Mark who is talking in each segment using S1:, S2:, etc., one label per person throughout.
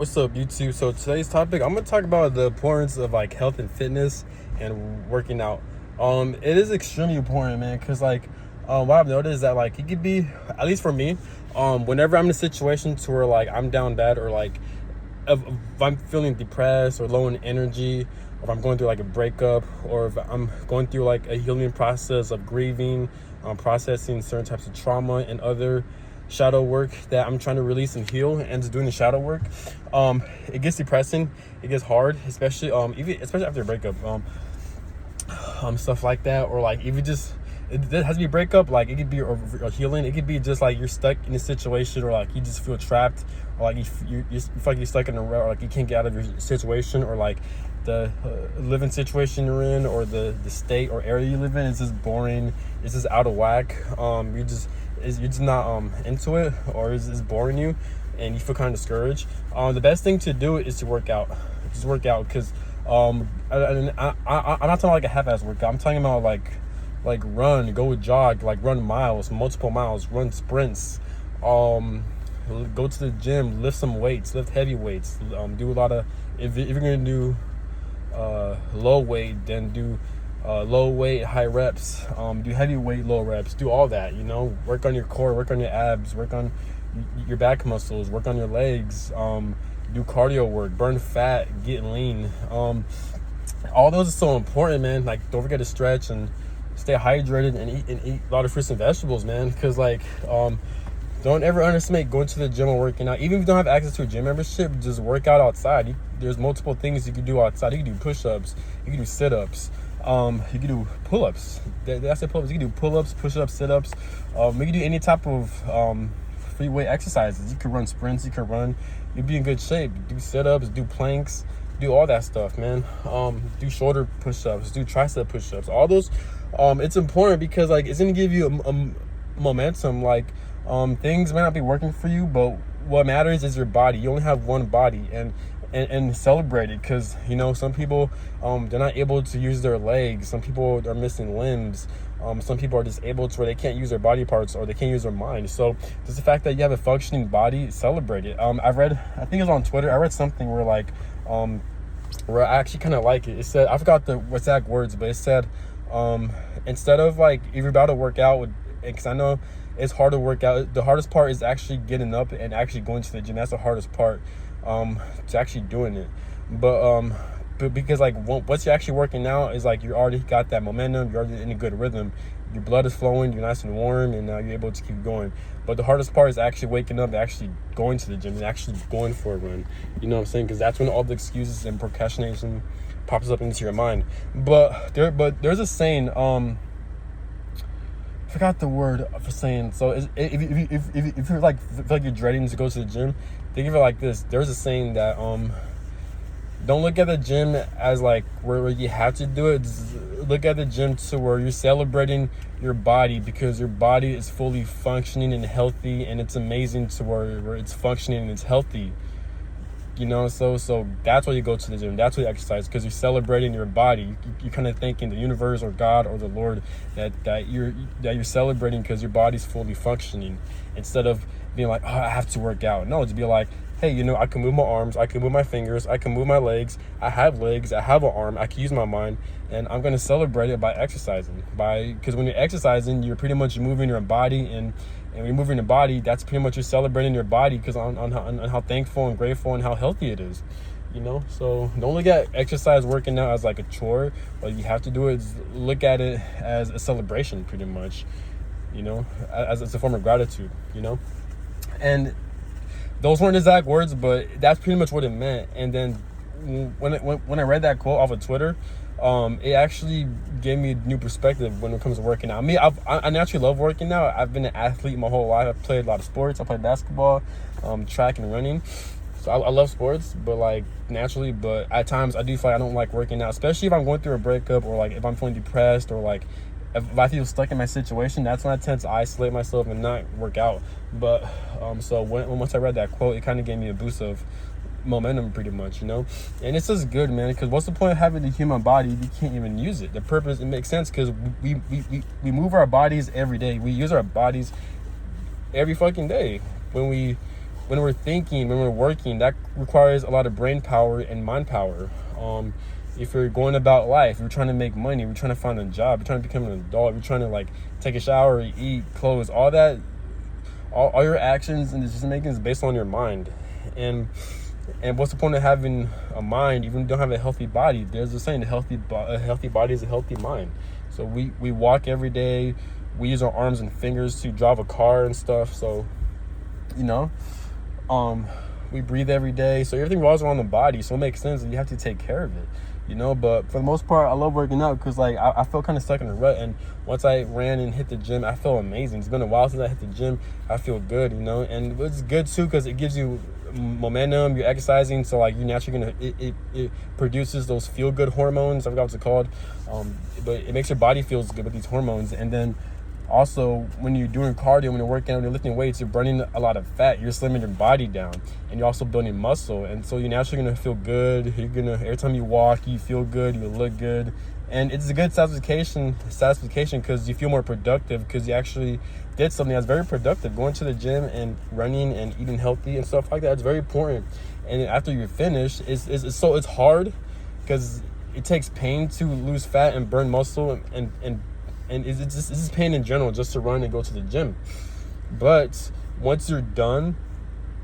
S1: What's up, YouTube? So today's topic, I'm gonna talk about the importance of like health and fitness and working out. It is extremely important, man, because what I've noticed is that like it could be, at least for me, whenever I'm in a situation to where like I'm down bad or like if I'm feeling depressed or low in energy, or if I'm going through like a breakup, or if I'm going through like a healing process of grieving, processing certain types of trauma and other shadow work that I'm trying to release and heal, and just doing the shadow work, it gets depressing, it gets hard, especially especially after a breakup, stuff like that, or like if you just it has to be a breakup, like it could be a healing, it could be just like you're stuck in a situation, or like you just feel trapped, or like you feel like you're stuck in a rut, or like you can't get out of your situation, or like the living situation you're in, or the state or area you live in is just boring, it's just out of whack, you're just not into it, or is boring you, and you feel kind of discouraged. The best thing to do is to work out. Just work out, because I'm not talking like a half-ass workout. I'm talking about like run, go jog, like run miles, multiple miles, run sprints, go to the gym, lift some weights, lift heavy weights, do a lot of, if you're gonna do low weight, then do low weight high reps, do heavy weight low reps, do all that, work on your core, work on your abs, work on your back muscles, work on your legs, do cardio work, burn fat, get lean. All those are so important, man. Like, don't forget to stretch and stay hydrated, and eat a lot of fruits and vegetables, man, because don't ever underestimate going to the gym or working out. Even if you don't have access to a gym membership, just work out outside. There's multiple things you can do outside. You can do push-ups, you can do sit-ups, you can do pull-ups. That's it, pull-ups. You can do pull-ups, push-ups, sit-ups. You can do any type of free weight exercises. You can run sprints, you can run. You'll be in good shape. Do sit-ups, do planks, do all that stuff, man. Do shoulder push-ups, do tricep push-ups. All those, it's important, because like it's gonna give you a momentum. Things may not be working for you, but what matters is your body. You only have one body, and celebrate it, because some people, they're not able to use their legs. Some people are missing limbs. Some people are disabled to where they can't use their body parts, or they can't use their mind. So just the fact that you have a functioning body, celebrate it. I think it was on Twitter, I read something where where I actually kind of like it. It said, I forgot the exact words, but it said, instead of like, if you're about to work out, because I know it's hard to work out, the hardest part is actually getting up and actually going to the gym. That's the hardest part, to actually doing it. But because like once you're actually working out, is like you already got that momentum, you're already in a good rhythm, your blood is flowing, you're nice and warm, and now you're able to keep going. But the hardest part is actually waking up, actually going to the gym, and actually going for a run. You know what I'm saying? Because that's when all the excuses and procrastination pops up into your mind. But there's a saying, I forgot the word for saying. So if you're like, feel like you're dreading to go to the gym, think of it like this. There's a saying that don't look at the gym as like where you have to do it. Just look at the gym to where you're celebrating your body, because your body is fully functioning and healthy, and it's amazing to where it's functioning and it's healthy. So that's why you go to the gym. That's why you exercise, because you're celebrating your body. You're kind of thanking the universe or God or the Lord that you're celebrating, because your body's fully functioning, instead of being like, oh, I have to work out. No, to be like, hey, I can move my arms, I can move my fingers, I can move my legs, I have legs, I have an arm, I can use my mind, and I'm going to celebrate it by exercising. Because when you're exercising, you're pretty much moving your body, and when you're moving your body, that's pretty much you're celebrating your body, because on how thankful and grateful and how healthy it is. So don't look at exercise, working out, as like a chore. What you have to do is look at it as a celebration, pretty much, as a form of gratitude, and those weren't exact words, but that's pretty much what it meant. And then when I read that quote off of Twitter, it actually gave me a new perspective when it comes to working out. I naturally love working out. I've been an athlete my whole life. I've played a lot of sports. I played basketball, track, and running. So I love sports, but naturally. But at times I do feel like I don't like working out, especially if I'm going through a breakup, or like if I'm feeling depressed, or like if I feel stuck in my situation. That's when I tend to isolate myself and not work out. But so once I read that quote, it kind of gave me a boost of momentum, pretty much, and it's just good, man, because what's the point of having the human body if you can't even use it? The purpose, it makes sense, because we move our bodies every day. We use our bodies every fucking day. When we when we're thinking, when we're working, that requires a lot of brain power and mind power. If you're going about life, you're trying to make money, you're trying to find a job, you're trying to become an adult, you're trying to like take a shower, eat, clothes, all that, all your actions and decision making is based on your mind. And what's the point of having a mind even if you don't have a healthy body? There's a saying, a healthy body is a healthy mind. So we walk every day, we use our arms and fingers to drive a car and stuff. So we breathe every day, so everything revolves around the body. So it makes sense that you have to take care of it. But for the most part, I love working out because like I felt kind of stuck in a rut, and once I ran and hit the gym, I felt amazing. It's been a while since I hit the gym. I feel good, and it's good too because it gives you momentum. You're exercising, so like you're naturally gonna it produces those feel good hormones. I forgot what it's called, but it makes your body feels good with these hormones. And then also, when you're doing cardio, when you're working out, when you're lifting weights, you're burning a lot of fat. You're slimming your body down, and you're also building muscle. And so you're naturally gonna feel good. Every time you walk, you feel good. You look good, and it's a good satisfaction because you feel more productive because you actually did something that's very productive. Going to the gym and running and eating healthy and stuff like that. It's very important. And after you're finished, it's hard because it takes pain to lose fat and burn muscle and it's just pain in general just to run and go to the gym. But once you're done,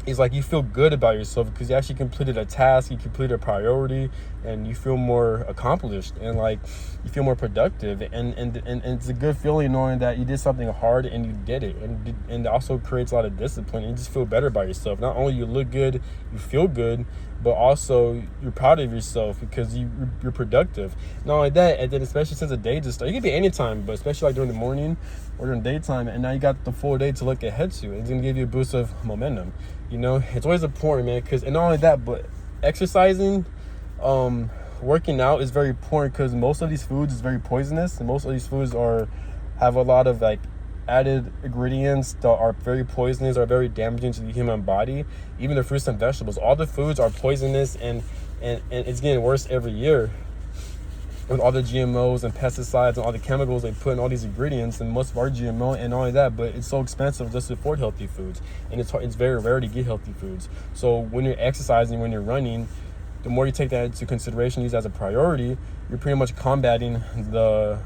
S1: it's like you feel good about yourself because you actually completed a task, you completed a priority, and you feel more accomplished and like you feel more productive. And it's a good feeling knowing that you did something hard and you did it. And it also creates a lot of discipline, and you just feel better about yourself. Not only you look good, you feel good, but also you're proud of yourself because you're productive. Not only that, and then especially since the day just started, it could be any time, but especially like during the morning or during daytime, and now you got the full day to look ahead to. It's gonna give you a boost of momentum. It's always important, man, and not only that, but exercising, working out is very important because most of these foods is very poisonous, and most of these foods have a lot of like added ingredients that are very poisonous, are very damaging to the human body. Even the fruits and vegetables, all the foods are poisonous, and it's getting worse every year with all the GMOs and pesticides and all the chemicals they put in all these ingredients, and most of our GMO and all of that. But it's so expensive just to afford healthy foods, and it's very rare to get healthy foods. So when you're exercising, when you're running, the more you take that into consideration, use as a priority, you're pretty much combating the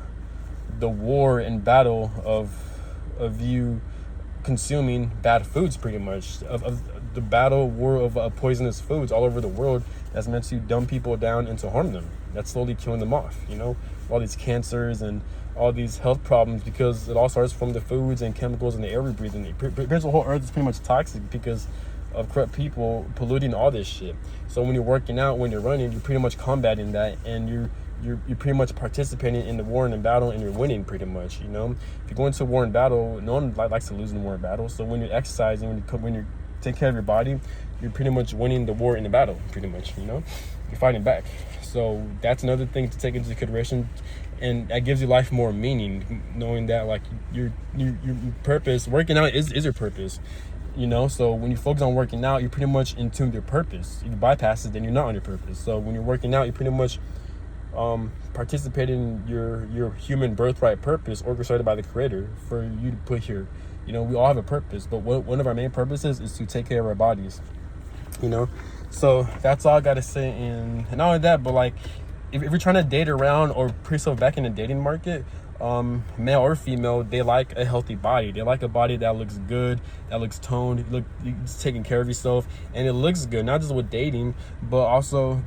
S1: war and battle of you consuming bad foods, pretty much, of the battle war of poisonous foods all over the world that's meant to dumb people down and to harm them. That's slowly killing them off, all these cancers and all these health problems, because it all starts from the foods and chemicals in the air we breathe in. The whole earth is pretty much toxic because of corrupt people polluting all this shit. So when you're working out, when you're running, you're pretty much combating that, and you're pretty much participating in the war and the battle, and you're winning pretty much. If you go into a war and battle, no one likes to lose in war and battle. So when you're exercising, when you're taking care of your body, you're pretty much winning the war in the battle, pretty much. You're fighting back. So that's another thing to take into consideration, and that gives your life more meaning, knowing that like your purpose, working out is your purpose. So when you focus on working out, you're pretty much in tune with your purpose. If you bypass it, then you're not on your purpose. So when you're working out, you're pretty much participating in your human birthright purpose orchestrated by the Creator for you to put here. We all have a purpose, but one of our main purposes is to take care of our bodies. So that's all I gotta say. And not only that, but like if you're trying to date around or put yourself back in the dating market, male or female, they like a healthy body. They like a body that looks good, that looks toned, you're taking care of yourself, and it looks good, not just with dating, but also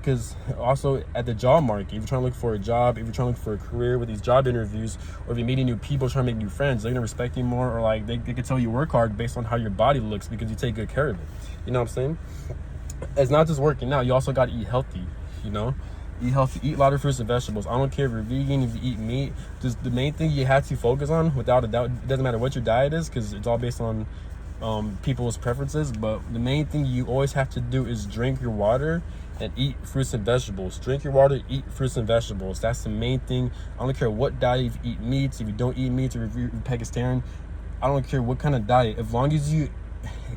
S1: at the job market. If you're trying to look for a job, if you're trying to look for a career with these job interviews, or if you're meeting new people, trying to make new friends, they're gonna respect you more, or like they can tell you work hard based on how your body looks because you take good care of it. You know what I'm saying? It's not just working out, you also got to eat healthy. Eat healthy, eat a lot of fruits and vegetables. I don't care if you're vegan, if you eat meat. Just the main thing you have to focus on, without a doubt, it doesn't matter what your diet is because it's all based on people's preferences, but the main thing you always have to do is drink your water and eat fruits and vegetables. Drink your water, eat fruits and vegetables. That's the main thing. I don't care what diet, if you eat meats, if you don't eat meats, or if you're vegetarian. I don't care what kind of diet, as long as you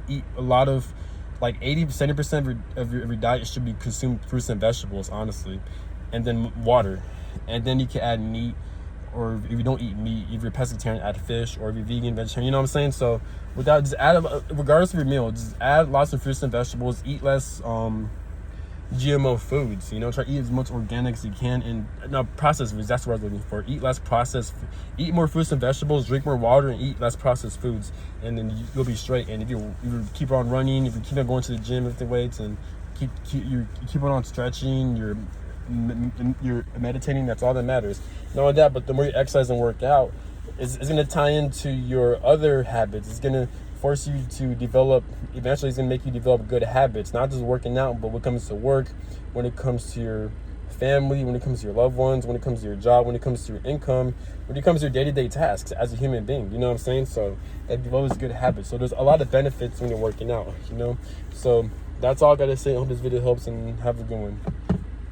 S1: eat a lot of, like 70% of your diet should be consumed fruits and vegetables, honestly, and then water, and then you can add meat or if you don't eat meat, if you're pescatarian, add fish, or if you're vegan, vegetarian, you know what I'm saying? So without, just add, regardless of your meal, just add lots of fruits and vegetables, eat less GMO foods, you know, try to eat as much organic as you can, and no, processed foods, that's what I was looking for. Eat less processed, eat more fruits and vegetables, drink more water, and eat less processed foods, and then you'll be straight. And if you keep on running, if you keep on going to the gym, lifting weights, and you keep on stretching, you're meditating, that's all that matters. Not only that, but the more you exercise and work out, it's going to tie into your other habits. It's going to force you to develop, eventually it's going to make you develop good habits, not just working out, but when it comes to work, when it comes to your family, when it comes to your loved ones, when it comes to your job, when it comes to your income, when it comes to your day-to-day tasks as a human being, you know what I'm saying? So it develops good habits. So there's a lot of benefits when you're working out, you know? So that's all I got to say. I hope this video helps, and have a good one.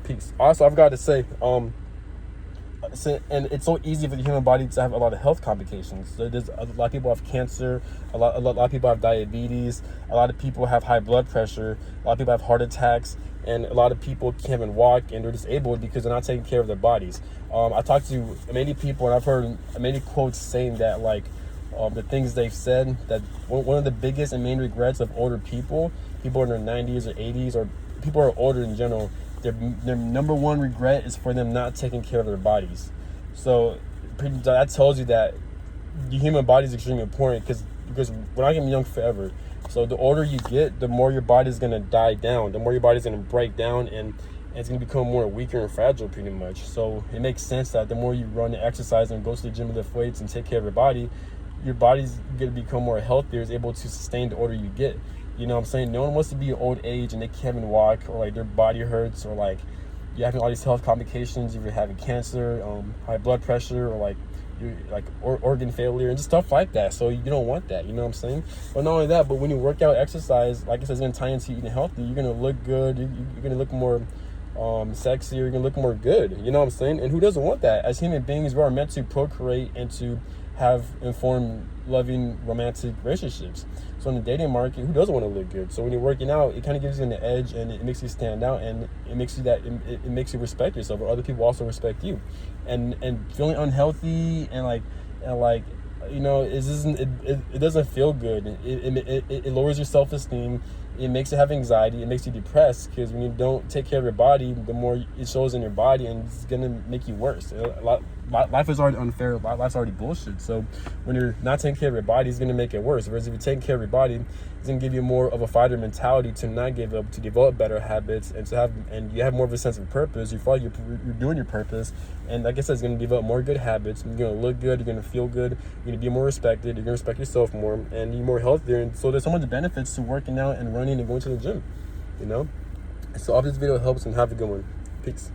S1: Peace. Also, I've got to say, and it's so easy for the human body to have a lot of health complications. So there's a lot of people have cancer, a lot of people have diabetes, a lot of people have high blood pressure, a lot of people have heart attacks, and a lot of people can't even walk, and they're disabled because they're not taking care of their bodies. I talked to many people, and I've heard many quotes saying that, like, the things they've said, that one of the biggest and main regrets of older people in their 90s or 80s, or people who are older in general, their number one regret is for them not taking care of their bodies. So that tells you that the human body is extremely important, because we're not gonna be young forever. So the older you get, the more your body is gonna die down, the more your body's gonna break down, and it's gonna become more weaker and fragile, pretty much. So it makes sense that the more you run and exercise and go to the gym and lift weights and take care of your body's gonna become more healthier, is able to sustain the older you get. You know what I'm saying? No one wants to be old age and they can't even walk, or like their body hurts, or like you're having all these health complications, if you're having cancer, high blood pressure, or like you're like organ failure and just stuff like that. So you don't want that, you know what I'm saying? But not only that, but when you work out, exercise, like I said, it's gonna tie into eating healthy. You're gonna look good, you're gonna look more sexy, you're gonna look more good, you know what I'm saying? And who doesn't want that? As human beings, we are meant to procreate and to have informed, loving, romantic relationships. So in the dating market, who doesn't want to look good? So when you're working out, it kind of gives you an edge, and it makes you stand out, and it makes you respect yourself, or other people also respect you. And feeling unhealthy and like you know, it doesn't feel good. It lowers your self-esteem. It makes you have anxiety. It makes you depressed, because when you don't take care of your body, the more it shows in your body, and it's gonna make you worse. Life is already unfair. Life's already bullshit. So when you're not taking care of your body, it's gonna make it worse. Whereas if you're taking care of your body, it's gonna give you more of a fighter mentality, to not give up, to develop better habits, and you have more of a sense of purpose. You feel like you're doing your purpose, and like I said, it's gonna develop more good habits. You're gonna look good. You're gonna feel good. You're gonna be more respected. You're gonna respect yourself more, and you're more healthier. And so there's so much benefits to working out and running and going to the gym, you know. So I hope this video helps, and have a good one. Peace.